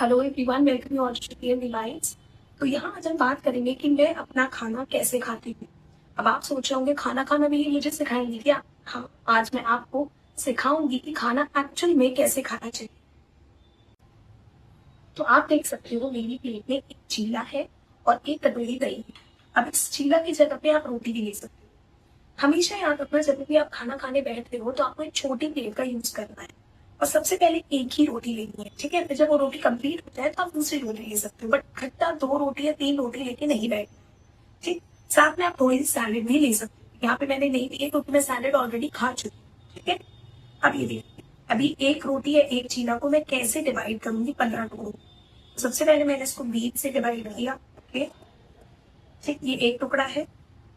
Hello everyone, welcome you all to शुक्रिया device. तो यहाँ आज हम बात करेंगे कि मैं अपना खाना कैसे खाती हूँ। अब आप सोच रहे होंगे खाना खाना भी मुझे सिखाएंगे क्या? हाँ, आज मैं आपको सिखाऊंगी कि खाना एक्चुअल में कैसे खाना चाहिए। तो आप देख सकते हो मेरी प्लेट में एक चीला है और एक कटोरी दही है। अब इस चीला की जगह पे आप रोटी भी ले सकते हो। हमेशा याद रखना, जब भी आप खाना खाने बैठते हो तो आपको एक छोटी प्लेट का यूज करना है और सबसे पहले एक ही रोटी लेनी है, ठीक है? फिर जब वो रोटी कंप्लीट हो जाए तो आप दूसरी रोटी ले सकते हो, बट इकट्ठा 2 रोटी या 3 रोटी लेके नहीं बैठना, ठीक? साथ में आप थोड़ी सी सैलेड भी ले सकते हो। यहाँ पे मैंने नहीं ली है क्योंकि मैं सैलेड ऑलरेडी खा चुकी हूँ, ठीक है? अब ये देखिए, अभी एक रोटी या एक चीला को मैं कैसे डिवाइड करूंगी 15 टुकड़ों में। सबसे पहले मैंने इसको बीच से डिवाइड किया, ओके, ठीक, ये एक टुकड़ा है।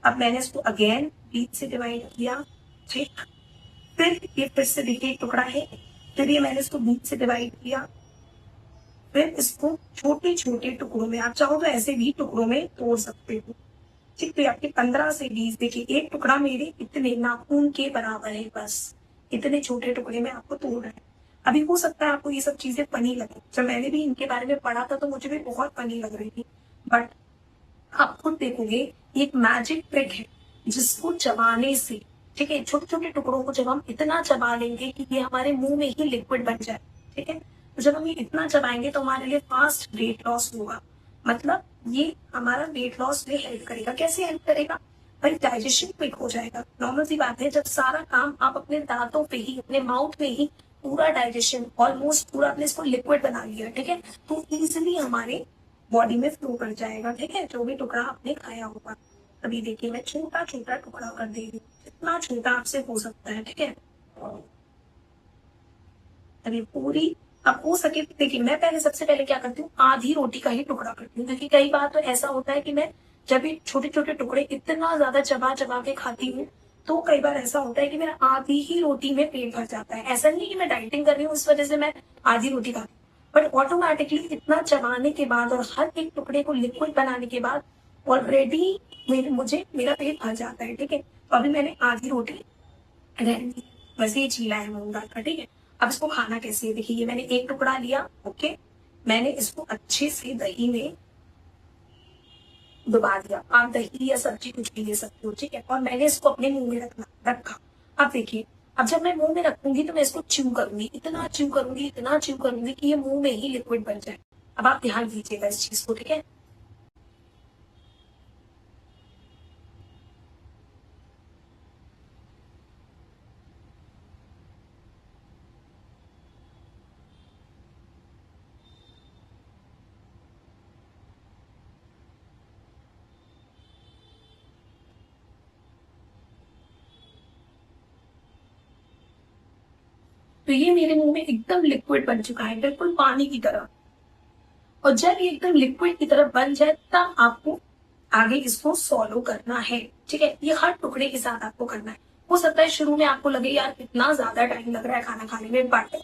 अब मैंने इसको अगेन बीच से डिवाइड किया, ठीक, फिर ये फिर से देखिए एक टुकड़ा है, फिर ये मैंने इसको बीच से डिवाइड किया, फिर इसको छोटे छोटे टुकड़ों में, आप चाहो तो ऐसे भी टुकड़ों में तोड़ सकते हो, ठीक। तो आपके 15 से 20, देखिए एक टुकड़ा मेरे इतने नाखून के बराबर है, बस इतने छोटे टुकड़े में आपको तोड़ रहे हैं। अभी हो सकता है आपको ये सब चीजें फनी लगे, जब मैंने भी इनके बारे में पढ़ा था तो मुझे भी बहुत फनी लग रही थी, बट आप खुद देखोगे ये एक मैजिक ट्रिक है जिसको चबाने से, ठीक है, छोटे छोटे टुकड़ों को जब हम इतना चबा लेंगे कि ये हमारे मुंह में ही लिक्विड बन जाए, ठीक है, तो जब हम ये इतना चबाएंगे तो हमारे लिए फास्ट वेट लॉस होगा। मतलब ये हमारा वेट लॉस में हेल्प करेगा। कैसे हेल्प करेगा भाई? डाइजेशन क्विक हो जाएगा। नॉर्मल सी बात है, जब सारा काम आप अपने दांतों पे ही, अपने माउथ में ही पूरा डाइजेशन ऑलमोस्ट पूरा आपने इसको लिक्विड बना लिया, ठीक है, तो इजिली हमारे बॉडी में फ्लो कर जाएगा, ठीक है, जो भी टुकड़ा आपने खाया होगा। अभी देखिए मैं छोटा छोटा टुकड़ा कर दे रही हूँ, जितना छोटा आपसे हो सकता है, ठीक है। अभी पूरी, अब हो सके तो देखिए मैं पहले सबसे पहले क्या करती हूँ, आधी रोटी का ही टुकड़ा करती हूँ, क्योंकि कई बार तो ऐसा होता है कि मैं जब ये छोटे छोटे टुकड़े इतना ज्यादा चबा चबा के खाती हूँ तो कई बार ऐसा होता है कि मेरा आधी ही रोटी में पेट भर जाता है। ऐसा नहीं कि मैं डाइटिंग कर रही हूँ इस वजह से मैं आधी रोटी खाती हूँ, बट ऑटोमेटिकली इतना चबाने के बाद और हर एक टुकड़े को लिक्विड बनाने के बाद ऑलरेडी मुझे मेरा पेट भर जाता है, ठीक है। तो अभी मैंने आधी रोटी रहने दी। वैसे ये चीला है मूंग दाल का, ठीक है। अब इसको खाना कैसे है, देखिए ये मैंने एक टुकड़ा लिया, ओके, मैंने इसको अच्छे से दही में डुबा दिया। आप दही या सब्जी कुछ भी ले सकते हो, ठीक है, और मैंने इसको अपने मुंह में रखा। अब देखिए, अब जब मैं मुंह में रखूंगी तो मैं इसको च्यू करूंगी, इतना च्यू करूंगी, इतना च्यू करूंगी कि ये मुंह में ही लिक्विड बन जाए। अब आप ध्यान दीजिएगा इस चीज को, ठीक है। तो ये मेरे मुंह में एकदम लिक्विड बन चुका है, बिल्कुल पानी की तरह। और जब ये एकदम लिक्विड की तरह बन जाए तब आपको आगे इसको सॉलो करना है, ठीक है। ये हर टुकड़े के साथ आपको करना है। हो सकता है शुरू में आपको लगे यार कितना ज्यादा टाइम लग रहा है खाना खाने में, बट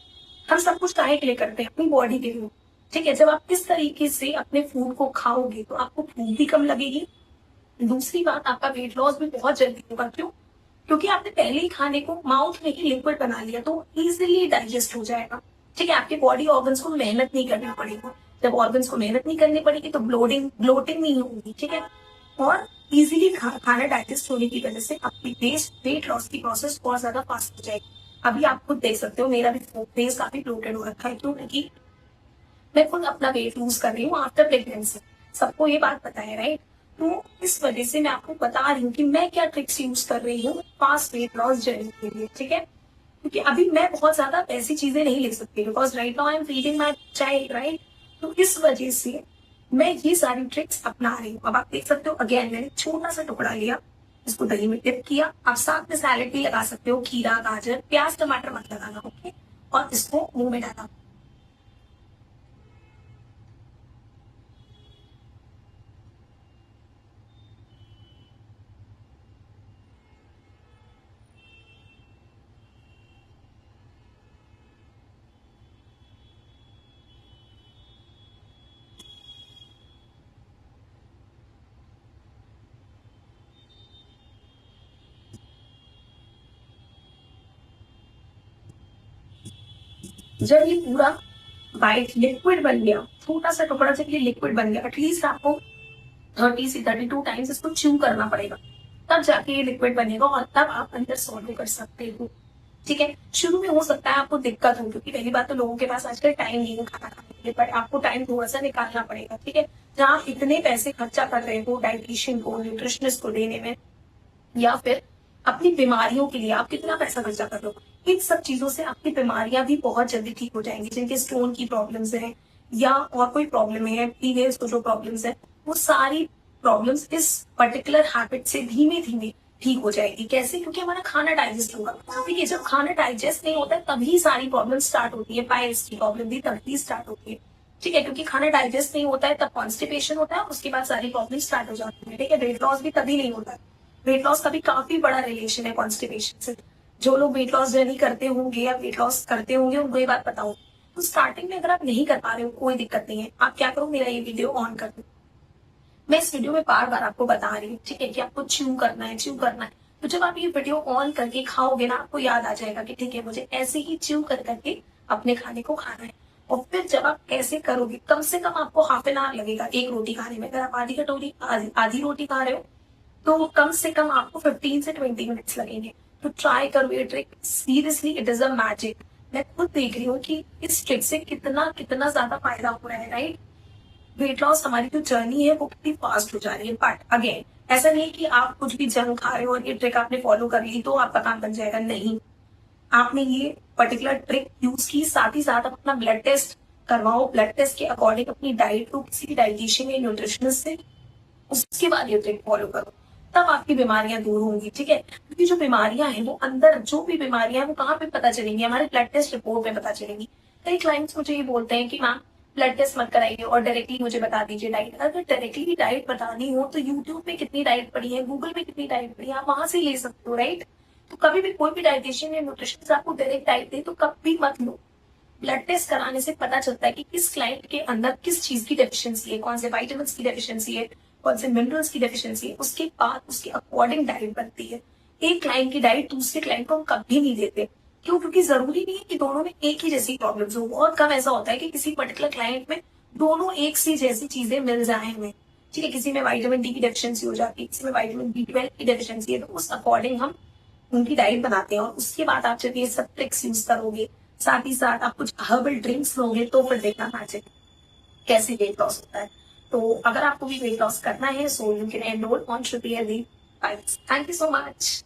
हम सब कुछ काहे के लिए करते हैं? अपनी बॉडी के लिए, ठीक है। जब आप इस तरीके से अपने फूड को खाओगे तो आपको भूख भी कम लगेगी। दूसरी बात, आपका वेट लॉस भी बहुत जल्दी होगा। क्यों? क्योंकि आपने पहले ही खाने को माउथ में ही लिक्विड बना लिया तो इजिली डाइजेस्ट हो जाएगा, ठीक है। आपके बॉडी ऑर्गन्स को मेहनत नहीं करनी पड़ेगी। जब ऑर्गन्स को मेहनत नहीं करनी पड़ेगी तो ब्लोटिंग नहीं होगी, ठीक है। और इजिली खाना डाइजेस्ट होने की वजह से आपकी वेट लॉस की प्रोसेस बहुत ज्यादा फास्ट हो जाएगी। अभी आप खुद देख सकते हो मेरा भी फेस काफी ब्लोटेड हो रखा है, क्यों? क्योंकि मैं खुद अपना वेट लूज कर रही हूँ आफ्टर प्रेगनेंसी। सबको ये बात पता है, राइट? तो इस वजह से मैं आपको बता रही हूँ कि मैं क्या ट्रिक्स यूज कर रही हूँ फास्ट वेट लॉस जर्नी के लिए, ठीक है। क्योंकि अभी मैं बहुत ज्यादा ऐसी चीजें नहीं ले सकती because right now I am feeding my child, right. तो इस वजह से मैं ये सारी ट्रिक्स अपना रही हूँ। अब आप देख सकते हो अगेन मैंने छोटा सा टुकड़ा लिया, इसको दही में डिप किया। आप साथ में सैलेड भी लगा सकते हो, खीरा, गाजर, प्याज, टमाटर मत लगाना, ओके, और इसको मुंह में डाला। जब ये पूरा बाइट लिक्विड बन गया, छोटा सा टुकड़ा जब ये लिक्विड बन गया, एटलीस्ट आपको 30 से 32 टाइम्स इसको च्यू करना पड़ेगा, तब जाके ये लिक्विड बनेगा और तब आप अंदर सॉल्व कर सकते हो। ठीक है, शुरू में हो सकता है आपको दिक्कत हो, क्योंकि पहली बात तो लोगों के पास आजकल टाइम नहीं है खाना खाने के लिए, बट आपको टाइम थोड़ा सा निकालना पड़ेगा। ठीक है, जहाँ आप इतने पैसे खर्चा कर रहे हो डाइटिशियन को, न्यूट्रिशनिस्ट को देने में, या फिर अपनी बीमारियों के लिए आप कितना पैसा खर्चा कर रहे हो, इन सब चीजों से आपकी बीमारियां भी बहुत जल्दी ठीक हो जाएंगी। जिनके स्टोन की प्रॉब्लम्स है या और कोई प्रॉब्लम है, फीमेल्स को जो प्रॉब्लम्स है, वो सारी प्रॉब्लम्स इस पर्टिकुलर हैबिट से धीमे धीमे ठीक हो जाएगी। कैसे? क्योंकि हमारा खाना डाइजेस्ट होगा। देखिए, जब खाना डाइजेस्ट नहीं होता है तभी सारी प्रॉब्लम स्टार्ट होती है, पाइल्स की प्रॉब्लम भी तभी स्टार्ट होती है। ठीक है, क्योंकि खाना डाइजेस्ट नहीं होता है तब कॉन्स्टिपेशन होता है, उसके बाद सारी प्रॉब्लम स्टार्ट हो जाती है। ठीक है, वेट लॉस भी तभी नहीं होता है। वेट लॉस का भी काफी बड़ा रिलेशन है कॉन्स्टिपेशन से। जो लोग वेट लॉस जर्नी करते होंगे या वेट लॉस करते होंगे उनको ये बात पता हो। तो स्टार्टिंग में अगर आप नहीं कर पा रहे हो, कोई दिक्कत नहीं है, आप क्या करो, मेरा ये वीडियो ऑन कर दो। मैं इस वीडियो में बार बार आपको बता रही हूँ, ठीक है, कि आपको च्यू करना है, च्यू करना है। तो जब आप ये वीडियो ऑन करके खाओगे ना, आपको याद आ जाएगा कि ठीक है, मुझे ऐसे ही च्यू कर करके अपने खाने को खाना है। और फिर जब आप ऐसे करोगे, कम से कम आपको हाफ एन आवर लगेगा एक रोटी खाने में। अगर आप आधी कटोरी आधी रोटी खा रहे हो तो कम से कम आपको 15 से 20 मिनट्स लगेंगे। तो ट्राई करो ये trick, seriously it is a magic. मैं खुद देख रही हूँ कि इस ट्रिक से कितना कितना ज्यादा फायदा हो रहा है, राइट। वेट लॉस हमारी जो जर्नी है वो कितनी फास्ट हो जा रही है। बट अगेन, ऐसा नहीं है कि आप कुछ भी जंक खा रहे हो और ये ट्रिक आपने फॉलो कर ली तो आपका काम बन जाएगा। नहीं, आपने ये पर्टिकुलर ट्रिक यूज की, साथ ही साथ अपना ब्लड टेस्ट करवाओ, ब्लड टेस्ट के अकॉर्डिंग अपनी डाइट को किसी डाइटिशियन या न्यूट्रिशनिस्ट से, उसके बाद ये ट्रिक फॉलो करो, तब आपकी बीमारियां दूर होंगी। ठीक है, क्योंकि जो बीमारियां हैं वो अंदर, जो भी बीमारियां हैं वो कहाँ पे पता चलेंगी, हमारे ब्लड टेस्ट रिपोर्ट में पता चलेंगी। कई क्लाइंट्स मुझे ये बोलते हैं कि मैम ब्लड टेस्ट मत कराइए और डायरेक्टली मुझे बता दीजिए डाइट। अगर डायरेक्टली डाइट बतानी हो तो यूट्यूब पे कितनी डाइट पड़ी है, गूगल पे कितनी डाइट पड़ी है, आप वहां से ले सकते हो, राइट। तो कभी भी कोई भी डाइटिशियन या न्यूट्रिशनिस्ट आपको डायरेक्ट डाइट दे तो कभी मत लो। ब्लड टेस्ट कराने से पता चलता है कि किस क्लाइंट के अंदर किस चीज की डेफिशिएंसी है, कौन से वाइटामिन की डेफिशिएंसी है, कौन से मिनरल्स की डेफिशिएंसी है। उसके बाद उसके अकॉर्डिंग डाइट बनती है। एक क्लाइंट की डाइट दूसरे क्लाइंट को हम कभी नहीं देते। क्यों? क्योंकि जरूरी नहीं है कि दोनों में एक ही जैसी प्रॉब्लम्स हो। बहुत कम ऐसा होता है कि किसी पर्टिकुलर क्लाइंट में दोनों एक सी जैसी चीजें मिल जाए हमें। ठीक है, किसी में विटामिन डी की डेफिशिएंसी हो जाती है, किसी में विटामिन B12 की डेफिशिएंसी है, तो उस अकॉर्डिंग हम उनकी डाइट बनाते हैं। और उसके बाद आप जब ये सब ट्रिक्स यूज करोगे, साथ ही साथ आप कुछ हर्बल ड्रिंक्स लोगे, तो फिर देखना मैजिक कैसे वेट लॉस होता है। तो अगर आपको भी वेट लॉस करना है, so you can enrol on Shruti healthy. Thank you so much.